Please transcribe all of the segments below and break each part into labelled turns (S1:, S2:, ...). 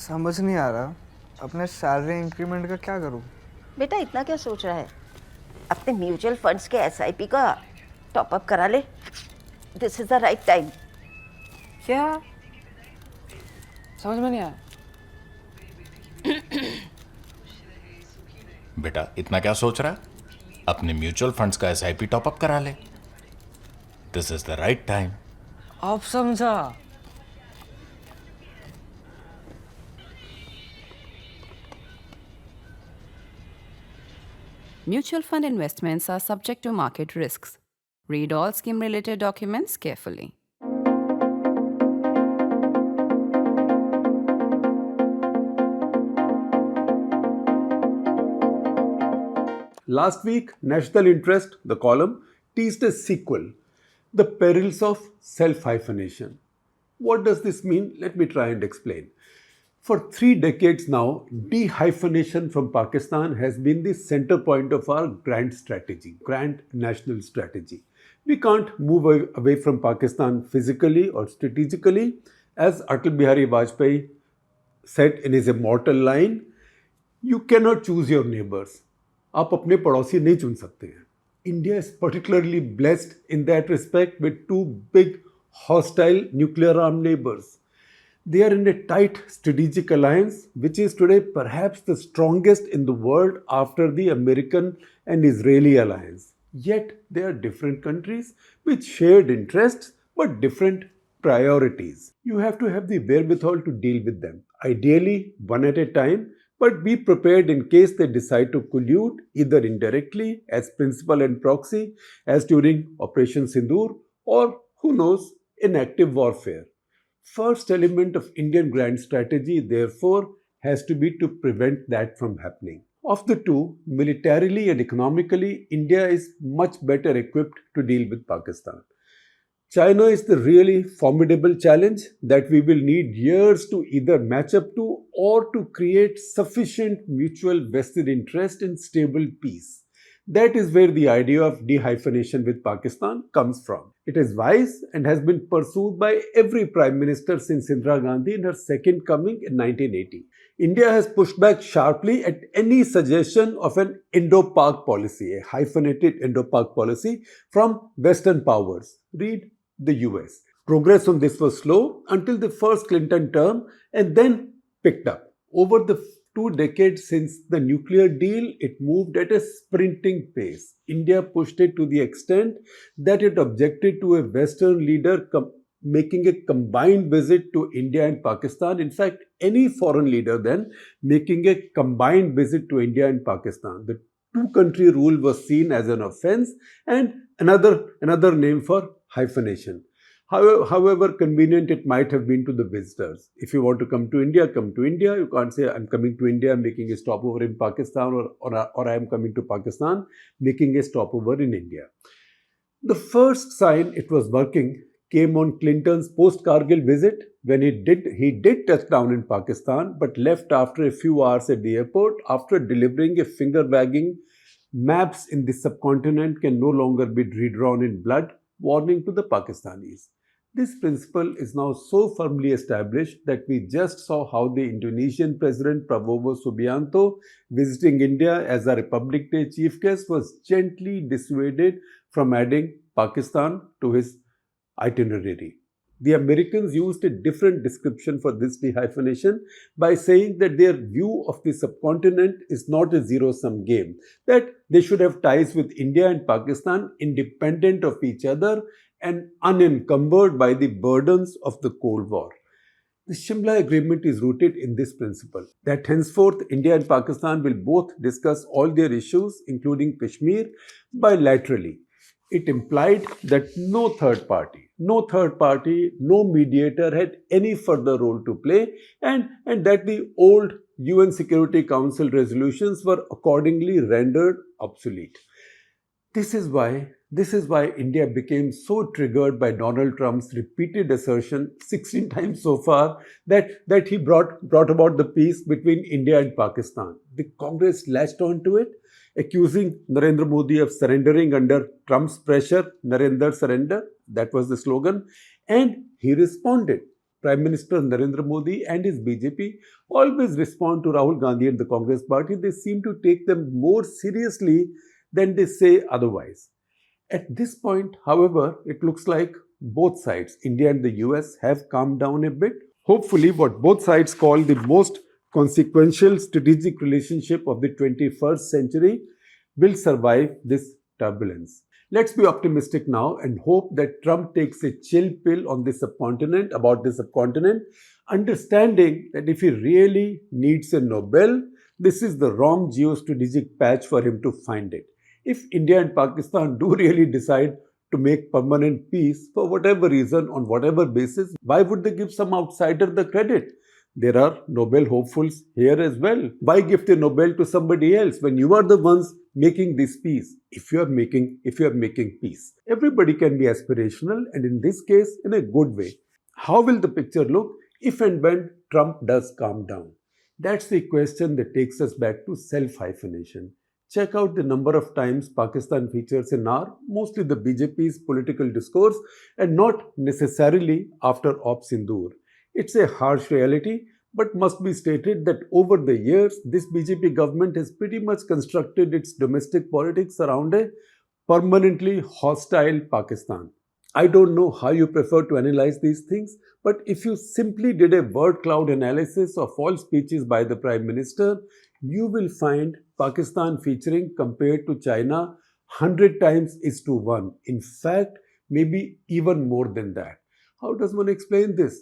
S1: समझ नहीं आ रहा अपने सैलरी इंक्रीमेंट का क्या करूं।
S2: बेटा इतना क्या सोच रहा है? अपने म्यूचुअल फंड्स के एसआईपी का टॉप अप करा ले। This is the right time.
S3: क्या? समझ में नहीं आया।
S4: बेटा इतना क्या सोच रहा है? अपने म्यूचुअल फंड्स का एसआईपी टॉपअप करा ले। This is the right time.
S3: अब समझा।
S5: Mutual fund investments are subject to market risks. Read all scheme related documents carefully.
S6: Last week, National Interest, the column, teased a sequel, The Perils of Self-Hyphenation. What does this mean? Let me try and explain. For 3 decades now, de-hyphenation from Pakistan has been the center point of our grand strategy, grand national strategy. We can't move away from Pakistan physically or strategically. As Atal Bihari Vajpayee said in his immortal line, you cannot choose your neighbors. आप अपने पड़ोसी नहीं चुन सकते हैं. India is particularly blessed in that respect with 2 big hostile nuclear armed neighbors. They are in a tight strategic alliance, which is today perhaps the strongest in the world after the American and Israeli alliance. Yet they are different countries with shared interests but different priorities. You have to have the wherewithal to deal with them, ideally one at a time, but be prepared in case they decide to collude either indirectly as principal and proxy, as during Operation Sindoor, or who knows, in active warfare. First element of Indian grand strategy, therefore, has to be to prevent that from happening. Of the two, militarily and economically, India is much better equipped to deal with Pakistan. China is the really formidable challenge that we will need years to either match up to or to create sufficient mutual vested interest in stable peace. That is where the idea of de-hyphenation with Pakistan comes from. It is wise and has been pursued by every Prime Minister since Indira Gandhi in her second coming in 1980. India has pushed back sharply at any suggestion of an Indo-Pak policy, a hyphenated Indo-Pak policy from Western powers. Read the US. Progress on this was slow until the first Clinton term and then picked up. Over the 2 decades since the nuclear deal, it moved at a sprinting pace. India pushed it to the extent that it objected to a Western leader making a combined visit to India and Pakistan. In fact, any foreign leader then making a combined visit to India and Pakistan. The 2-country rule was seen as an offense and another name for hyphenation. However convenient it might have been to the visitors. If you want to come to India, come to India. You can't say, I'm coming to India, making a stopover in Pakistan, or I am coming to Pakistan, making a stopover in India. The first sign it was working came on Clinton's post-Kargil visit when he did touch down in Pakistan, but left after a few hours at the airport after delivering a finger-wagging maps in the subcontinent can no longer be redrawn in blood warning to the Pakistanis. This principle is now so firmly established that we just saw how the Indonesian President Prabowo Subianto, visiting India as a Republic Day chief guest, was gently dissuaded from adding Pakistan to his itinerary. The Americans used a different description for this dehyphenation by saying that their view of the subcontinent is not a zero-sum game, that they should have ties with India and Pakistan independent of each other and unencumbered by the burdens of the Cold War. The Shimla Agreement is rooted in this principle, that henceforth India and Pakistan will both discuss all their issues, including Kashmir, bilaterally. It implied that no third party, no mediator had any further role to play, and that the old UN Security Council resolutions were accordingly rendered obsolete. This is why India became so triggered by Donald Trump's repeated assertion 16 times so far that he brought about the peace between India and Pakistan. The Congress latched onto it, accusing Narendra Modi of surrendering under Trump's pressure. Narendra surrender, that was the slogan. And he responded. Prime Minister Narendra Modi and his BJP always respond to Rahul Gandhi and the Congress party. They seem to take them more seriously than they say otherwise. At this point, however, it looks like both sides, India and the US, have calmed down a bit. Hopefully, what both sides call the most consequential strategic relationship of the 21st century will survive this turbulence. Let's be optimistic now and hope that Trump takes a chill pill on this subcontinent, about this subcontinent, understanding that if he really needs a Nobel, this is the wrong geostrategic patch for him to find it. If India and Pakistan do really decide to make permanent peace for whatever reason, on whatever basis, why would they give some outsider the credit? There are Nobel hopefuls here as well. Why give the Nobel to somebody else when you are the ones making this peace? If you are making peace, everybody can be aspirational, and in this case, in a good way. How will the picture look if and when Trump does calm down? That's the question that takes us back to self-hyphenation. Check out the number of times Pakistan features in our, mostly the BJP's political discourse, and not necessarily after Op Sindoor. It's a harsh reality, but must be stated that over the years, this BJP government has pretty much constructed its domestic politics around a permanently hostile Pakistan. I don't know how you prefer to analyze these things, but if you simply did a word cloud analysis of all speeches by the Prime Minister, you will find Pakistan featuring compared to China 100 times is to 1. In fact, maybe even more than that. How does one explain this?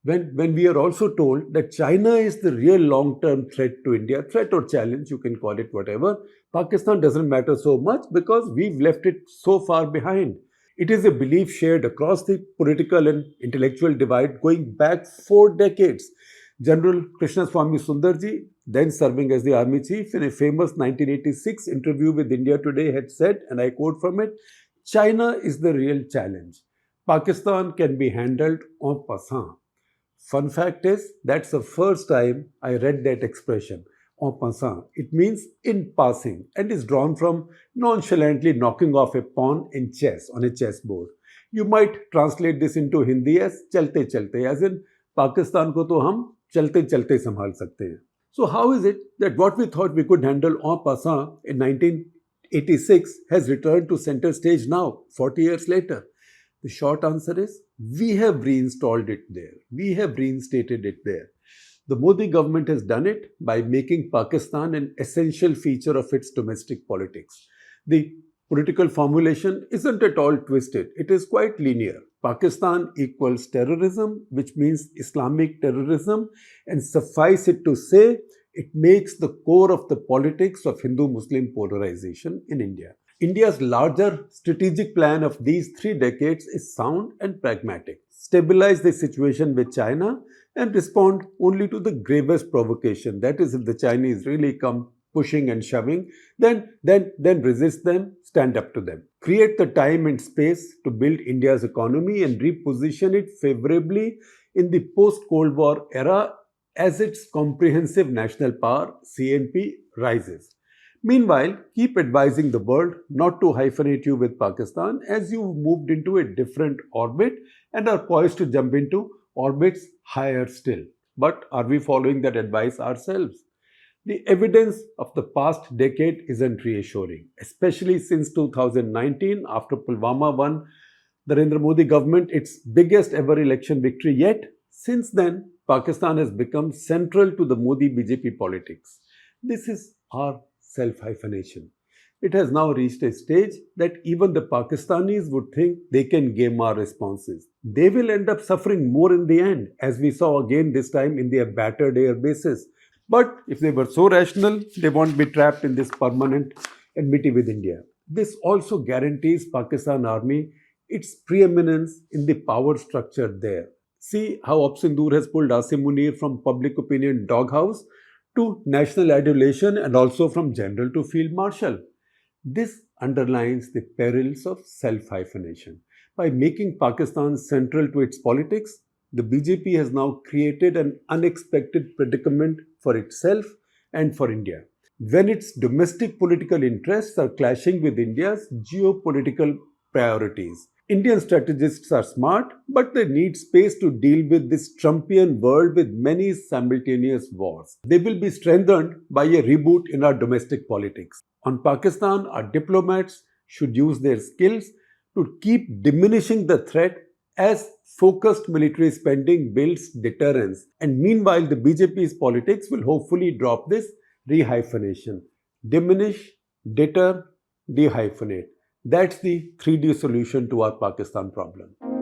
S6: When we are also told that China is the real long-term threat to India, threat or challenge, you can call it whatever, Pakistan doesn't matter so much because we've left it so far behind. It is a belief shared across the political and intellectual divide going back 4 decades. General Krishnaswamy Sundarji, then serving as the army chief, in a famous 1986 interview with India Today had said, and I quote from it, "China is the real challenge. Pakistan can be handled en passant." Fun fact is, that's the first time I read that expression, en passant. It means in passing and is drawn from nonchalantly knocking off a pawn in chess, on a chessboard. You might translate this into Hindi as chalte chalte, as in Pakistan ko to hum chalte chalte sambhal sakte hain. So how is it that what we thought we could handle en passant in 1986 has returned to center stage now, 40 years later? The short answer is, we have reinstalled it there. We have reinstated it there. The Modi government has done it by making Pakistan an essential feature of its domestic politics. The political formulation isn't at all twisted. It is quite linear. Pakistan equals terrorism, which means Islamic terrorism, and suffice it to say, it makes the core of the politics of Hindu-Muslim polarization in India. India's larger strategic plan of these 3 decades is sound and pragmatic. Stabilize the situation with China and respond only to the gravest provocation. That is, if the Chinese really come pushing and shoving, then resist them, stand up to them. Create the time and space to build India's economy and reposition it favorably in the post-Cold War era as its comprehensive national power, CNP, rises. Meanwhile, keep advising the world not to hyphenate you with Pakistan as you've moved into a different orbit and are poised to jump into orbits higher still. But are we following that advice ourselves? The evidence of the past decade isn't reassuring, especially since 2019, after Pulwama won Narendra Modi government its biggest ever election victory yet. Since then, Pakistan has become central to the Modi BJP politics. This is our self-hyphenation. It has now reached a stage that even the Pakistanis would think they can game our responses. They will end up suffering more in the end, as we saw again this time in their battered air bases. But if they were so rational, they won't be trapped in this permanent enmity with India. This also guarantees Pakistan Army its preeminence in the power structure there. See how Op Sindoor has pulled Asim Munir from public opinion doghouse to national adulation and also from general to field marshal. This underlines the perils of self-hyphenation. By making Pakistan central to its politics, the BJP has now created an unexpected predicament for itself and for India. When its domestic political interests are clashing with India's geopolitical priorities, Indian strategists are smart, but they need space to deal with this Trumpian world with many simultaneous wars. They will be strengthened by a reboot in our domestic politics. On Pakistan, our diplomats should use their skills to keep diminishing the threat as focused military spending builds deterrence. And meanwhile, the BJP's politics will hopefully drop this re-hyphenation. Diminish, deter, de-hyphenate. That's the 3D solution to our Pakistan problem.